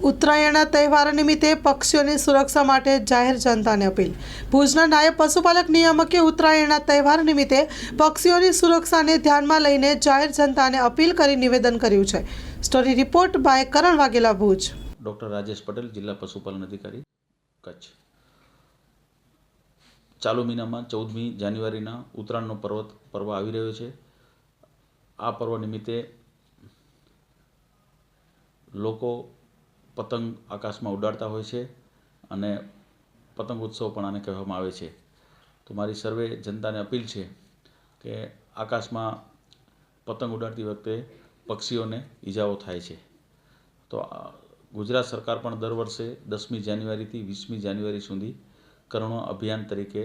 ઉત્તરાયણના તહેવાર નિમિત્તે પક્ષીઓની સુરક્ષા માટે જાહેર જનતાને અપીલ. ભુજના નાયબ પશુપાલક નિયામકે ઉત્તરાયણના તહેવાર નિમિત્તે પક્ષીઓની સુરક્ષાને ધ્યાનમાં લઈને જાહેર જનતાને અપીલ કરી નિવેદન કર્યું છે. Story report by Karan Vaghela, Bhuj. Doctor Rajesh Patel, જિલ્લા પશુપાલન અધિકારી, કચ્છ. ચાલુ મહિનામાં 14મી જાન્યુઆરીના ઉત્તરાયણનો પર્વ આવી રહ્યો છે. આ પર્વ નિમિત્તે લોકો પતંગ આકાશમાં ઉડાડતા હોય છે અને પતંગ ઉત્સવ પણ આને કહેવામાં આવે છે. તો મારી સર્વે જનતાને અપીલ છે કે આકાશમાં પતંગ ઉડાડતી વખતે પક્ષીઓને ઈજાઓ થાય છે. તો ગુજરાત સરકાર પણ દર વર્ષે 10મી જાન્યુઆરીથી 20મી જાન્યુઆરી સુધી કરુણા અભિયાન તરીકે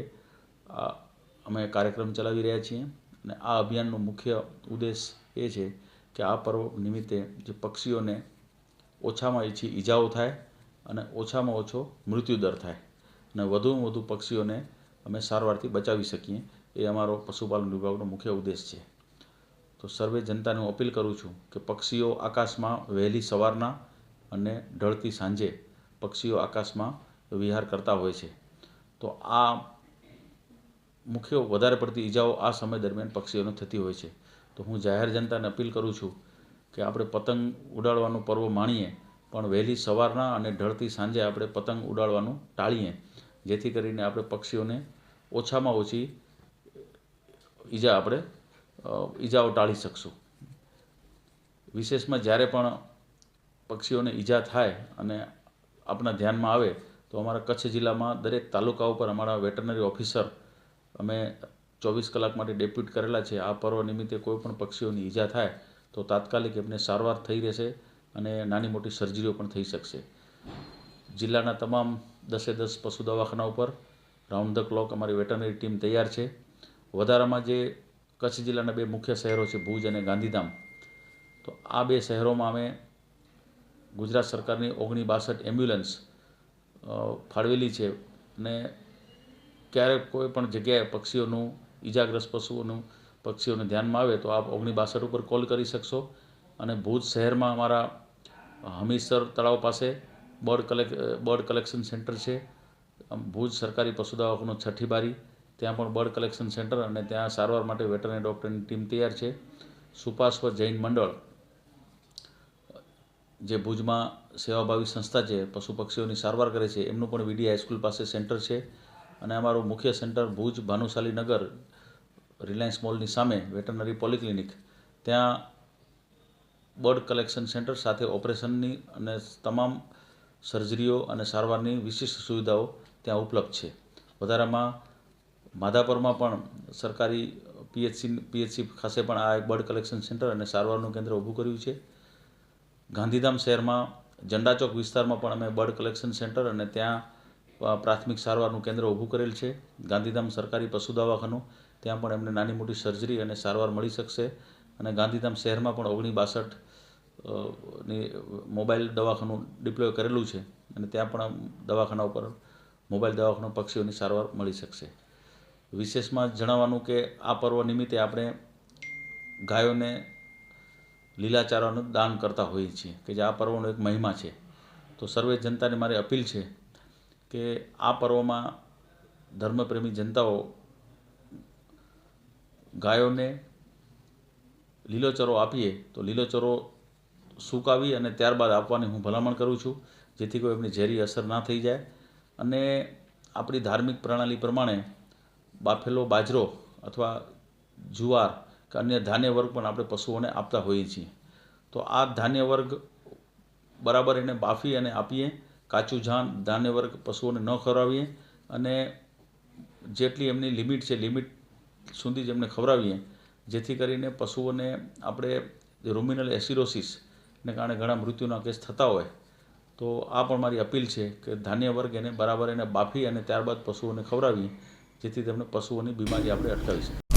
અમે કાર્યક્રમ ચલાવી રહ્યા છીએ. અને આ અભિયાનનો મુખ્ય ઉદ્દેશ એ છે કે આ પર્વ નિમિત્તે જે પક્ષીઓને ઓછામાં ઓછી ઈજાઓ થાય અને ઓછામાં ઓછો મૃત્યુદર થાય અને વધુમાં વધુ પક્ષીઓને અમે સારવારથી બચાવી શકીએ, એ અમારો પશુપાલન વિભાગનો મુખ્ય ઉદ્દેશ છે. તો સર્વે જનતાને હું અપીલ કરું છું કે પક્ષીઓ આકાશમાં વહેલી સવારના અને ઢળતી સાંજે પક્ષીઓ આકાશમાં વિહાર કરતા હોય છે. તો આ મુખ્ય વધારે પડતી ઈજાઓ આ સમય દરમિયાન પક્ષીઓને થતી હોય છે. તો હું જાહેર જનતાને અપીલ કરું છું કે આપણે પતંગ ઉડાડવાનું પર્વ માણીએ, પણ વહેલી સવારના અને ઢળતી સાંજે આપણે પતંગ ઉડાડવાનું ટાળીએ, જેથી કરીને આપણે પક્ષીઓને ઓછામાં ઓછી ઈજાઓ ટાળી શકશું. વિશેષમાં જ્યારે પણ પક્ષીઓને ઈજા થાય અને આપણા ધ્યાનમાં આવે તો અમારા કચ્છ જિલ્લામાં દરેક તાલુકા ઉપર અમારા વેટરનરી ઓફિસર અમે 24 કલાક માટે ડેપ્યુટ કરેલા છે. આ પર્વ નિમિત્તે કોઈ પણ પક્ષીઓની ઈજા થાય તો તાત્કાલિક એમને સારવાર થઈ રહેશે અને નાની મોટી સર્જરીઓ પણ થઈ શકશે. જિલ્લાના તમામ 10 પશુ દવાખાના ઉપર રાઉન્ડ ધ ક્લોક અમારી વેટરનરી ટીમ તૈયાર છે. વધારામાં જે કચ્છ જિલ્લાના 2 મુખ્ય શહેરો છે, ભુજ અને ગાંધીધામ, તો આ 2 શહેરોમાં અમે ગુજરાત સરકારની 62 એમ્બ્યુલન્સ ફાળવેલી છે. અને ક્યારેક કોઈ પણ જગ્યાએ ઈજાગ્રસ્ત પક્ષીઓને ધ્યાનમાં આવે તો આપ 62 ઉપર કોલ કરી શકશો. અને ભુજ શહેરમાં અમારા હમીરસર તળાવ પાસે બર્ડ કલેક્શન સેન્ટર છે. ભુજ સરકારી પશુ દવાખાનું 6ઠી બારી, ત્યાં પણ બર્ડ કલેક્શન સેન્ટર અને ત્યાં સારવાર માટે વેટરનરી ડૉક્ટરની ટીમ તૈયાર છે. સુપાશ્વ જૈન મંડળ, જે ભુજમાં સેવાભાવી સંસ્થા છે, પશુ પક્ષીઓની સારવાર કરે છે, એમનું પણ વીડી હાઈસ્કૂલ પાસે સેન્ટર છે. અને અમારું મુખ્ય સેન્ટર ભુજ ભાનુશાલી નગર, રિલાયન્સ મોલની સામે વેટરનરી પોલિક્લિનિક, ત્યાં બર્ડ કલેક્શન સેન્ટર સાથે ઓપરેશનની અને તમામ સર્જરીઓ અને સારવારની વિશિષ્ટ સુવિધાઓ ત્યાં ઉપલબ્ધ છે. વધારામાં માધાપરમાં પણ સરકારી પીએચસી ખાતે પણ આ બર્ડ કલેક્શન સેન્ટર અને સારવારનું કેન્દ્ર ઊભું કર્યું છે. ગાંધીધામ શહેરમાં ઝંડા ચોક વિસ્તારમાં પણ અમે બર્ડ કલેક્શન સેન્ટર અને ત્યાં પ્રાથમિક સારવારનું કેન્દ્ર ઊભું કરેલ છે. ગાંધીધામ સરકારી પશુ દવાખાનું, ત્યાં પણ એમને નાની મોટી સર્જરી અને સારવાર મળી શકશે. અને ગાંધીધામ શહેરમાં પણ 62 મોબાઈલ દવાખાનું ડિપ્લોય કરેલું છે અને ત્યાં પણ દવાખાના ઉપર મોબાઈલ દવાખાના પક્ષીઓની સારવાર મળી શકશે. વિશેષમાં જણાવવાનું કે આ પર્વ નિમિત્તે આપણે ગાયોને લીલાચારાનું દાન કરતા હોઈએ છીએ, કે જે આ પર્વનો એક મહિમા છે. તો સર્વે જનતાને મારી અપીલ છે કે આ પર્વમાં ધર્મપ્રેમી જનતાઓ ગાયોને લીલોચરો આપીએ તો લીલોચરો સૂકાવી અને ત્યારબાદ આપવાની હું ભલામણ કરું છું, જેથી કોઈ એમની ઝેરી અસર ના થઈ જાય. અને આપણી ધાર્મિક પ્રણાલી પ્રમાણે બાફેલો બાજરો અથવા જુવાર કે અન્ય ધાન્ય વર્ગ પણ આપણે પશુઓને આપતા હોઈએ છીએ. તો આ ધાન્ય વર્ગ બરાબર એને બાફી અને આપીએ. કાચું ધાન્ય વર્ગ પશુઓને ન ખવડાવીએ અને જેટલી એમની લિમિટ છે, લિમિટ સુધી જ એમને ખવડાવીએ, જેથી કરીને પશુઓને આપણે રૂમિનલ એસિડોસિસને કારણે ઘણા મૃત્યુના કેસ થતા હોય. તો આ પણ મારી અપીલ છે કે ધાન્ય વર્ગ એને બરાબર બાફી અને ત્યારબાદ પશુઓને ખવડાવીએ, જેથી તેમને પશુઓની બીમારી આપણે અટકાવી શકીએ.